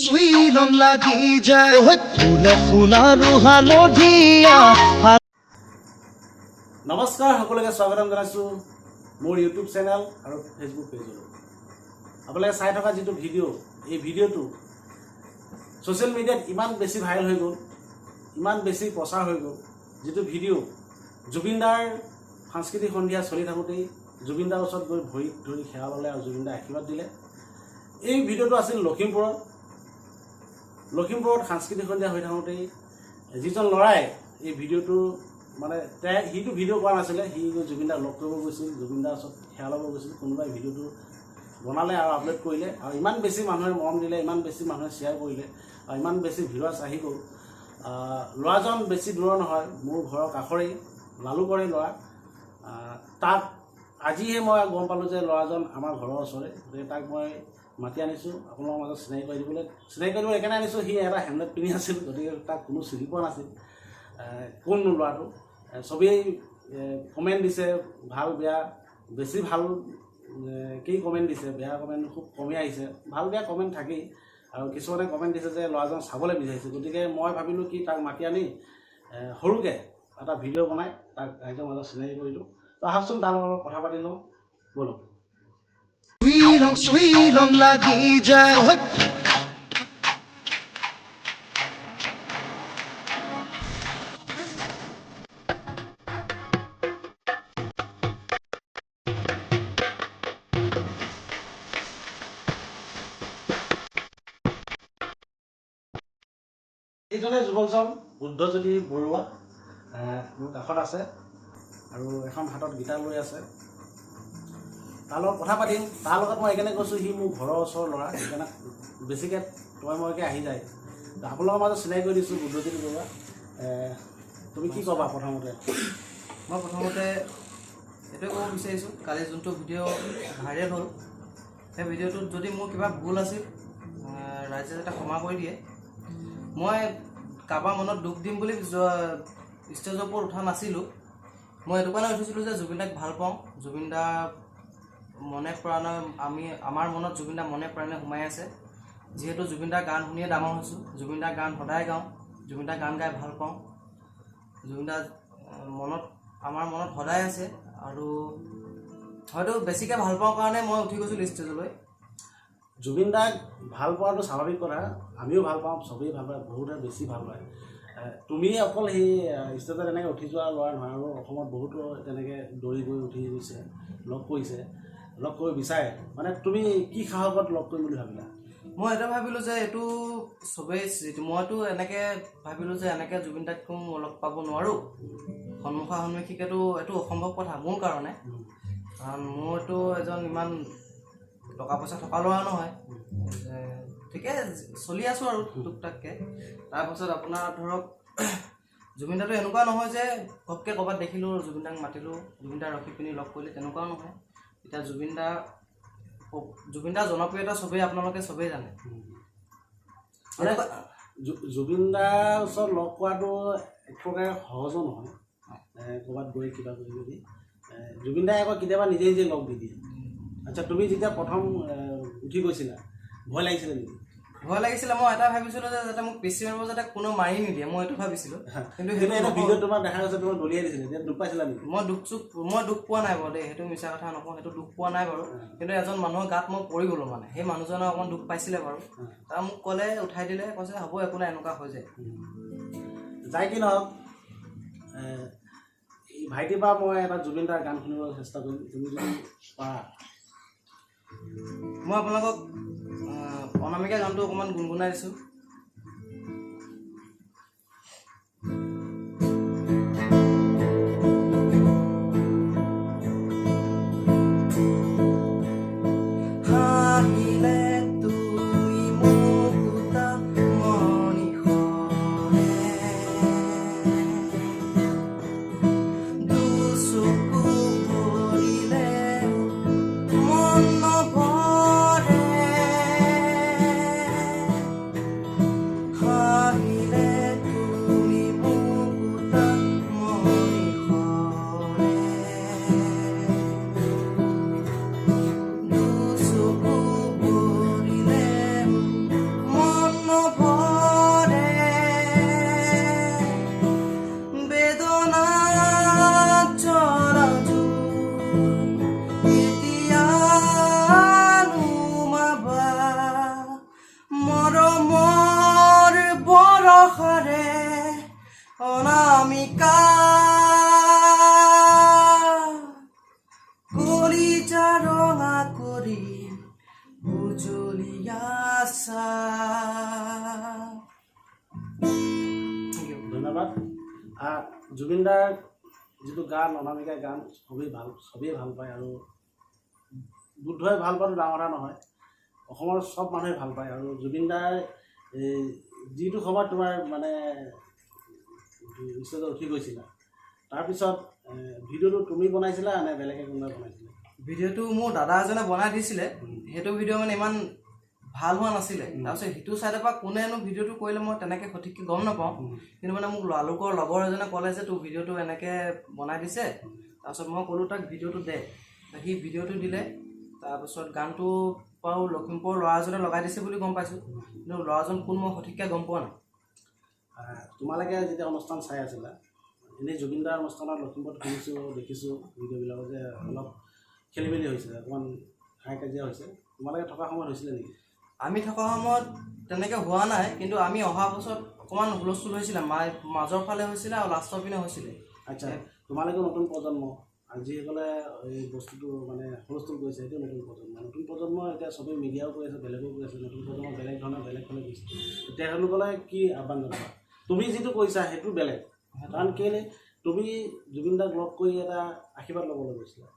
চুইলন লাগি যায় ফুলে ফুলাৰো হালধীয়া। নমস্কাৰ, সকলোকে স্বাগতম জনাইছোঁ মোৰ ইউটিউব চেনেল আৰু ফেচবুক পেজলৈ। আপোনালোকে চাই থকা যিটো ভিডিঅ', এই ভিডিঅ'টো ছ'চিয়েল মিডিয়াত ইমান বেছি ভাইৰেল হৈ গ'ল, ইমান বেছি প্ৰচাৰ হৈ গ'ল। যিটো ভিডিঅ' জুবিনদাৰ সাংস্কৃতিক সন্ধিয়া চলি থাকোঁতেই জুবিনদাৰ ওচৰত গৈ ভৰিত ধৰি সেৱা ল'লে আৰু জুবিনদাই আশীৰ্বাদ দিলে। এই ভিডিঅ'টো আছিল লখিমপুৰত সাংস্কৃতিক সন্ধিয়া হৈ থাকোঁতেই যিজন ল'ৰাই এই ভিডিঅ'টো মানে সিটো ভিডিঅ' কৰা নাছিলে, সি জুবিনদাক লগ কৰিব গৈছিল, জুবিনদাৰ ওচৰত সেৱা ল'ব গৈছিল। কোনোবাই ভিডিঅ'টো বনালে আৰু আপলোড কৰিলে আৰু ইমান বেছি মানুহে মৰম দিলে, ইমান বেছি মানুহে শ্বেয়াৰ কৰিলে আৰু ইমান বেছি ভিউৱাৰ্ছ আহি গ'ল। ল'ৰাজন বেছি দূৰৰ নহয়, মোৰ ঘৰৰ কাষৰেই লালুকৰে ল'ৰা। তাক আজিহে মই গম পালোঁ যে ল'ৰাজন আমাৰ ঘৰৰ ওচৰে। গতিকে তাক মই মাতি আনিছোঁ আপোনালোকৰ মাজত চিনাকি কৰি দিবলৈ এইকাৰণে আনিছোঁ। সি এটা হেমলেট পিন্ধি আছিল, গতিকে তাক কোনো চিনি পোৱা নাছিল কোননো ল'ৰাটো। চবেই কমেণ্ট দিছে, ভাল বেয়া, বেছি ভাল কি কমেণ্ট দিছে, বেয়া কমেণ্ট খুব কমেই আহিছে, ভাল বেয়া কমেণ্ট থাকেই। আৰু কিছুমানে কমেণ্ট দিছে যে ল'ৰাজন চাবলৈ বিচাৰিছে। গতিকে মই ভাবিলোঁ কি তাক মাতি আনি সৰুকৈ এটা ভিডিঅ' বনাই তাক ৰাইজৰ মাজত চিনাকি কৰিলোঁ। তো আহকচোন তাৰ লগত কথা পাতি লওঁ, ব'লক। চুইলন লাগি যায় এইজনে যুৱকজন বুদ্ধজ্যোতি বৰুৱা মোৰ কাষত আছে আৰু এখন হাতত গীটাৰ লৈ আছে। তাৰ লগত কথা পাতিম। তাৰ লগত মই এইকাৰণে কৈছোঁ, সি মোৰ ঘৰৰ ওচৰৰ ল'ৰা, সেইকাৰণে বেছিকৈ মইকৈ আহি যায়। আপোনালোকৰ মাজত চিনাকি কৰি দিছোঁ বুদ্ধজ্যোতি বৰুৱা। তুমি কি ক'বা প্ৰথমতে? মই প্ৰথমতে এইটোৱে ক'ব বিচাৰিছোঁ, কালি যোনটো ভিডিঅ' ভাইৰেল হ'ল, সেই ভিডিঅ'টোত যদি মোৰ কিবা ভুল আছিল ৰাইজে যাতে ক্ষমা কৰি দিয়ে। মই কাৰোবাৰ মনত দুখ দিম বুলি ষ্টেজৰ ওপৰত উঠা নাছিলোঁ। মই এইটো কাৰণে উঠিছিলোঁ যে জুবিনদাক ভাল পাওঁ, জুবিনদা মনে প্ৰাণে আমাৰ মনত জুবিনদা মনে প্ৰাণে সোমাই আছে। যিহেতু জুবিনদাৰ গান শুনিয়ে ডাঙৰ হৈছোঁ, জুবিনদাৰ গান সদায় গাওঁ, জুবিনদাৰ গান গাই ভাল পাওঁ। জুবিনদাৰ আমাৰ মনত সদায় আছে আৰু হয়তো বেছিকৈ ভাল পাওঁ কাৰণে মই উঠি গৈছিলোঁ ষ্টেজলৈ। জুবিনদাক ভাল পোৱাটো স্বাভাৱিক কথা, আমিও ভাল পাওঁ, চবেই ভাল পায়, বহুতে বেছি ভাল পায়। তুমি অকল সেই ষ্টেজত এনেকৈ উঠি যোৱা ল'ৰা নহয়, আৰু অসমত বহুতো তেনেকৈ দৌৰি গৈ উঠি গৈছে, লগ কৰিছে, লগ কৰিব বিচাৰে। মানে তুমি কি সাহসত লগ কৰিম বুলি ভাবিলা? মই এটা ভাবিলোঁ যে এইটো চবেই, মইতো এনেকৈ ভাবিলোঁ যে এনেকৈ জুবিনদাকতো মই লগ পাব নোৱাৰোঁ, সন্মুখাসন্মুখীকেতো এইটো অসম্ভৱ কথা মোৰ কাৰণে। কাৰণ মইতো এজন ইমান টকা পইচা থকা ল'ৰা নহয়, ঠিকে চলি আছোঁ আৰু টুকটাককৈ। তাৰপাছত আপোনাৰ ধৰক জুবিনদাটো এনেকুৱা নহয় যে ঘপকৈ ক'ৰবাত দেখিলোঁ জুবিনদাক মাতিলোঁ, জুবিনদা ৰখি পিনি লগ কৰিলে, তেনেকুৱাও নহয়। এতিয়া জুবিনদাৰ জনপ্ৰিয়তা আপোনালোকে চবেই জানে। জুবিনদাৰ ওচৰত লগ কৰাটো এক প্ৰকাৰে সহজো নহয়, ক'ৰবাত গৈ কিবা কৰি জুবিনদাই আকৌ কেতিয়াবা নিজে নিজে লগ দি দিয়ে। আচ্ছা, তুমি যেতিয়া প্ৰথম উঠি গৈছিলা ভয় লাগিছিলে নেকি? ভয় লাগিছিলে। মই এটা ভাবিছিলোঁ যে যাতে মোক পিছি মাৰিব, যাতে কোনো মাৰি নিদিয়ে, মই এইটো ভাবিছিলোঁ। কিন্তু সেইটো ভিডিঅ'ত তোমাক দেখা গৈছে, তোমাক দলিয়াই দিছিলে, তেতিয়া দুখ পাইছিলা নেকি? মই দুখ পোৱা নাই বাৰু দেই, সেইটো মিছা কথা নকওঁ, সেইটো দুখ পোৱা নাই বাৰু। কিন্তু এজন মানুহৰ গাত মই পৰি গ'লোঁ, মানে সেই মানুহজনে অকণমান দুখ পাইছিলে বাৰু। তাৰ মোক ক'লে, উঠাই দিলে, কৈছে হ'ব একো নাই, এনেকুৱা হৈ যায়। যাই কি নহওক, ভাইটিৰ পৰা মই এটা জুবিনদাৰ গান শুনিবলৈ চেষ্টা কৰিম, তুমি যদি পাৰা। মই আপোনালোকক অনামিকা গানটো অকণমান গুণগুণাই দিছোঁ। ধন্যবাদ। জুবিনদাৰ যিটো গান অনামিকা গান চবেই ভাল পায় আৰু বুদ্ধই ভাল পোৱাটো ডাঙৰ কথা নহয়, অসমৰ চব মানুহে ভাল পায়। আৰু জুবিনদাৰ যিটো সময়ত তোমাৰ মানে ষ্টেজত উঠি গৈছিলা, তাৰপিছত ভিডিঅ'টো তুমি বনাইছিলা নে বেলেগে কোনোবাই বনাইছিলে? ভিডিঅ'টো মোৰ দাদা এজনে বনাই দিছিলে। সেইটো ভিডিঅ' মানে ইমান ভাল হোৱা নাছিলে। তাৰপিছত সিটো ছাইডৰ পৰা কোনেনো ভিডিঅ'টো কৰিলে মই তেনেকৈ সঠিককৈ গম নাপাওঁ, কিন্তু মানে মোক লালুকৰ লগৰ এজনে ক'লে যে তোৰ ভিডিঅ'টো এনেকৈ বনাই দিছে। তাৰপিছত মই ক'লোঁ তাক ভিডিঅ'টো দে, সি ভিডিঅ'টো দিলে। তাৰপিছত গানটো বাৰু লখিমপুৰৰ ল'ৰা এজনে লগাই দিছে বুলি গম পাইছোঁ, কিন্তু ল'ৰাজন কোন মই সঠিককৈ গম পোৱা নাই। তোমালোকে যেতিয়া অনুষ্ঠান চাই আছিলা, এনেই জুবিনদাৰ অনুষ্ঠানত লখিমপুৰত দেখিছোঁ ভিডিঅ'বিলাকত যে অলপ খেলি মেলি হৈছে, অকণমান হাই কাজিয়া হৈছে। তোমালোকে থকা সময়ত হৈছিলে নেকি? আমি থকা সময়ত তেনেকৈ হোৱা নাই, কিন্তু আমি অহা বছৰত অকণমান হুলস্থুল হৈছিলে, মাজৰ ফালে হৈছিলে আৰু লাষ্টৰ পিনে হৈছিলে। আচ্ছা, তোমালোকে নতুন প্ৰজন্ম, আৰু যিসকলে এই বস্তুটো মানে হুলস্থুল কৰিছে সেইটো নতুন প্ৰজন্ম এতিয়া চবেই মিডিয়াও কৰি আছে, বেলেগেও কৰি আছে। নতুন প্ৰজন্ম বেলেগ ধৰণে গৈছে, তেওঁলোকলৈ কি আহ্বান জনাবা? তুমি যিটো কৰিছা সেইটো বেলেগ, কাৰণ কেলৈ তুমি জুবিনদাক লগ কৰি এটা আশীৰ্বাদ ল'বলৈ গৈছিলা,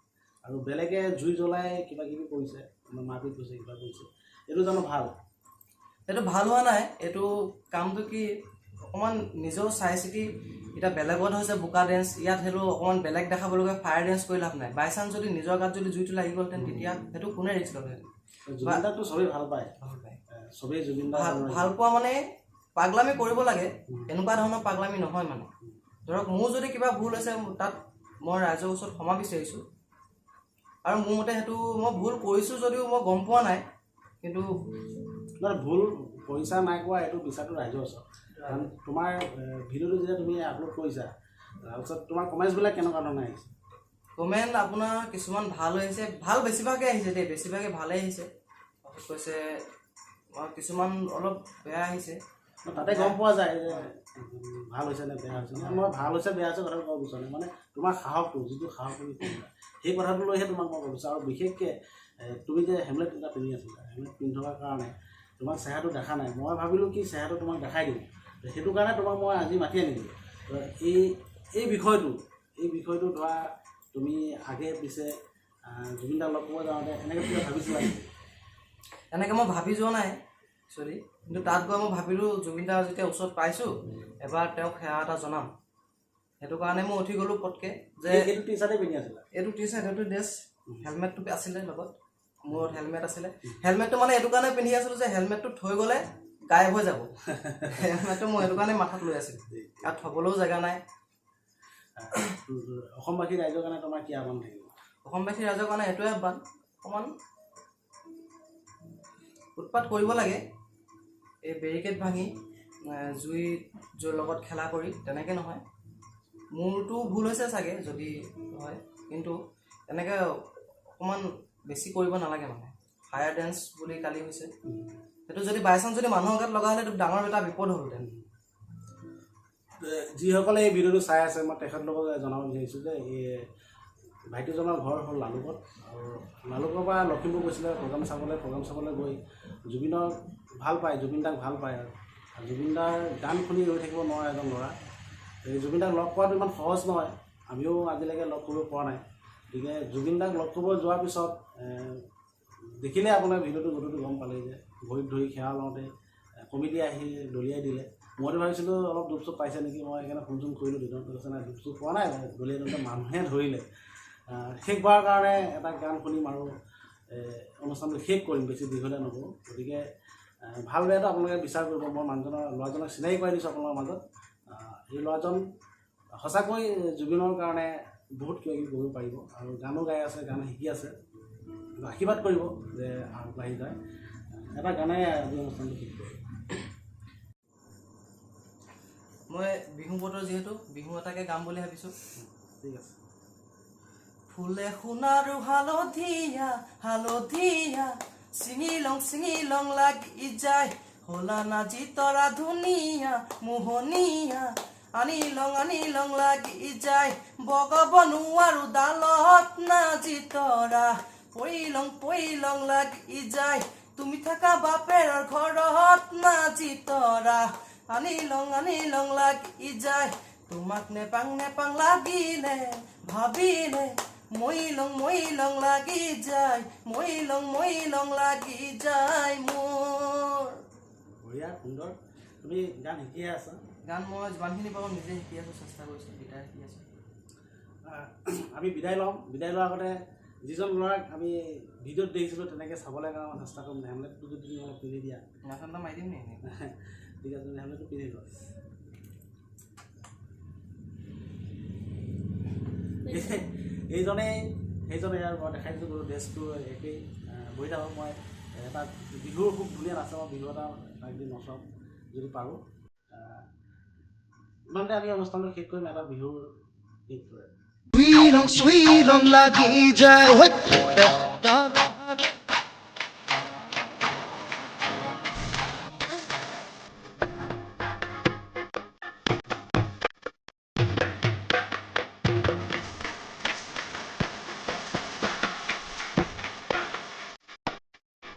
আৰু বেলেগে জুই জ্বলাই কিবা কিবি কৰিছে, মাৰপিট কৰিছে, কিবা কৰিছে, এইটো জানো ভাল? এইটো ভাল হোৱা নাই। এইটো কামটো কি অকণমান নিজেও চাই চিতি, এতিয়া বেলেগত হৈছে বোকা ডেন্স, ইয়াত সেইটো অকণমান বেলেগ দেখাবলগীয়া ফায়াৰ ডেন্স কৰি লাভ নাই। বাই চান্স যদি নিজৰ গাত যদি জুইটো লাগি গ'লহেঁতেন তেতিয়া সেইটো কোনে ৰিস্ক ল'লেহেঁতেন? জুবিনদাকতো চবেই ভাল পায়, চবেই জুবিনদা ভাল পোৱা মানে পাগলামি কৰিব লাগে, এনেকুৱা ধৰণৰ পাগলামি নহয়। মানে ধৰক মোৰ যদি কিবা ভুল হৈছে তাত মই ৰাইজৰ ওচৰত ক্ষমা বিচাৰিছোঁ, আৰু মোৰ মতে সেইটো মই ভুল কৰিছোঁ যদিও মই গম পোৱা নাই, কিন্তু ভুল কৰিছা নাই কোৱা এইটো বিচাৰটো ৰাইজৰ ওচৰত। কাৰণ তোমাৰ ভিডিঅ'টো যেতিয়া তুমি আপলোড কৰিছা, তাৰপিছত তোমাৰ কমেণ্টছবিলাক কেনেকুৱা ধৰণে আহিছে? কমেণ্ট আপোনাৰ কিছুমান ভাল আহিছে, ভাল বেছিভাগে আহিছে দেই, বেছিভাগে ভালেই আহিছে। তাৰপিছত কৈছে কিছুমান অলপ বেয়া আহিছে, তাতে গম পোৱা যায় যে ভাল হৈছে নে বেয়া হৈছে। মই ভাল হৈছে বেয়া হৈছে কথাটো ক'ব বিচৰা নাই, মানে তোমাৰ সাহসটো, যিটো সাহস তুমি কৰিলা সেই কথাটো লৈহে তোমাক মই ক'ব বিচাৰোঁ। আৰু বিশেষকৈ তুমি যে হেমলেট এটা পিন্ধি আছিলা, হেমলেট পিন্ধি থকাৰ কাৰণে তোমাক চেহেৰাটো দেখা নাই। মই ভাবিলোঁ কি চেহেৰাটো তোমাক দেখাই দিম, সেইটো কাৰণে তোমাক মই আজি মাতি আনিলোঁ। এই বিষয়টো ধৰা তুমি আগে পিছে জুবিনদাক লগ কৰিব যাওঁতে এনেকৈ কিবা ভাবিছিলা নেকি? এনেকৈ মই ভাবি যোৱা নাই একচুৱেলি, কিন্তু তাত গৈ মই ভাবিলোঁ জুবিনদাৰ যেতিয়া ওচৰত পাইছোঁ এবাৰ তেওঁক সেৱা এটা জনাম, সেইটো কাৰণে মই উঠি গ'লোঁ পটকৈ। যে এইটো টি চাৰ্টেই পিন্ধি আছিলা? এইটো টি চাৰ্ট, এইটো ড্ৰেছ, হেলমেটটো আছিলে লগত, মূৰত হেলমেট আছিলে। হেলমেটটো মানে এইটো কাৰণে পিন্ধি আছিলোঁ যে হেলমেটটো থৈ গ'লে গায়ব হৈ যাব। হেলমেটটো মই এইটো কাৰণে মাথাত লৈ আছিলোঁ, আৰু থ'বলৈও জেগা নাই। অসমবাসী ৰাইজৰ কাৰণে তোমাৰ কি আহ্বান থাকিব? অসমবাসী ৰাইজৰ কাৰণে এইটোৱে আহ্বান, অকণমান উৎপাত কৰিব লাগে, এই বেৰিকেড ভাঙি জুইৰ লগত খেলা কৰি, তেনেকৈ নহয়। মোৰতো ভুল হৈছে চাগে যদি হয়, কিন্তু এনেকৈ অকণমান বেছি কৰিব নালাগে। মানে ফায়াৰ ডেন্স বুলি কালি হৈছে, সেইটো যদি বাই চান্স যদি মানুহৰ গাত লগা হ'লে এইটো ডাঙৰ এটা বিপদ হ'লহেঁতেন। যিসকলে এই ভিডিঅ'টো চাই আছে, মই তেখেতলোকক জনাব বিচাৰিছোঁ যে এই ভাইটিজনৰ ঘৰ হ'ল লালুকত, আৰু লালুকৰ পৰা লখিমপুৰ গৈছিলে প্ৰগ্ৰাম চাবলৈ গৈ জুবিনক ভাল পায়, জুবিনদাক ভাল পায়। আৰু জুবিনদাৰ গান শুনি ৰৈ থাকিব নোৱাৰে এজন ল'ৰা। এই জুবিনদাক লগ পোৱাটো ইমান সহজ নহয়, আমিও আজিলৈকে লগ কৰিব পৰা নাই। গতিকে জুবিনদাক লগ কৰিব যোৱাৰ পিছত দেখিলে আপোনাৰ ভিডিঅ'টো গম পালেই যে ভৰিত ধৰি সেৱা লওঁতে কমিটি আহি দলিয়াই দিলে। মইতো ভাবিছিলোঁ অলপ দুখ চুখ পাইছে নেকি, মই সেইকাৰণে ফোন চোন কৰিলোঁ, দিনত কৈছে নাই দুখ চুখ পোৱা নাই, দলিয়াই দিওঁতে মানুহে ধৰিলে। শেষ কৰাৰ কাৰণে এটা গান শুনিম আৰু অনুষ্ঠানটো শেষ কৰিম, বেছি দীঘলীয়া নকৰোঁ। গতিকে ভাল বেয়াটো আপোনালোকে বিচাৰ কৰিব। মই ল'ৰাজনক চিনাকি কৰাই দিছোঁ আপোনালোকৰ মাজত। এই ল'ৰাজন সঁচাকৈ জুবিনৰ কাৰণে বহুত কিবা কিবি কৰিব পাৰিব, আৰু গানো গাই আছে, গান শিকি আছে। আশীৰ্বাদ কৰিব যে আগবাঢ়ি যায়। এটা গানেই আজি অনুষ্ঠানটো শেষ কৰিব। মই বিহু বতৰ যিহেতু বিহু এটাকে গাম বুলি ভাবিছোঁ। ঠিক আছে। ফুলে সোণাৰু হালধীয়া হালধীয়া, চিঙি লং লাগি যায়, হলা নাজি তৰা ধুনীয়া মোহনীয়া, আনি লং লাগি যায়, বগাব নোৱাৰো ডালত নাজি তৰা, পৰি লং লাগি যায়, তুমি থাকা বাপেৰৰ ঘৰত নাজি তৰা, আনি লং লাগি যায় তোমাক নেপাং লাগিলে ভাবিলে মই লং লাগি যায় মই লং লাগি যায় মোৰ বঢ়িয়া সুন্দৰ তুমি গান শিকিয়ে আছা গান মই যিমানখিনি পাৰোঁ নিজে শিকি আছোঁ চেষ্টা কৰিছোঁ গীটাৰ শিকি আছোঁ আমি বিদায় ল'ম বিদায় লোৱাৰ আগতে যিজন ল'ৰাক আমি ভিডিঅ'ত দেখিছিলোঁ তেনেকৈ চাবলৈ কাৰণে চেষ্টা কৰিম হেমলেটটো যদি তুমি অলপ পিন্ধি দিয়া নাচন মাৰি দিম নি ঠিক আছে তুমি হেমলেটটো পিন্ধি লোৱা সেইজনে আৰু মই দেখাই দিছোঁ ড্ৰেছটো একেই বহি থাকক মই এটা বিহুৰ খুব ধুনীয়া নাচে মই বিহু এটা একদিন নচাওঁ যদি পাৰোঁ ইমানতে আমি অনুষ্ঠানটো শেষ কৰিম এটা বিহুৰ গীত কৰে Sweet on লাগি যায়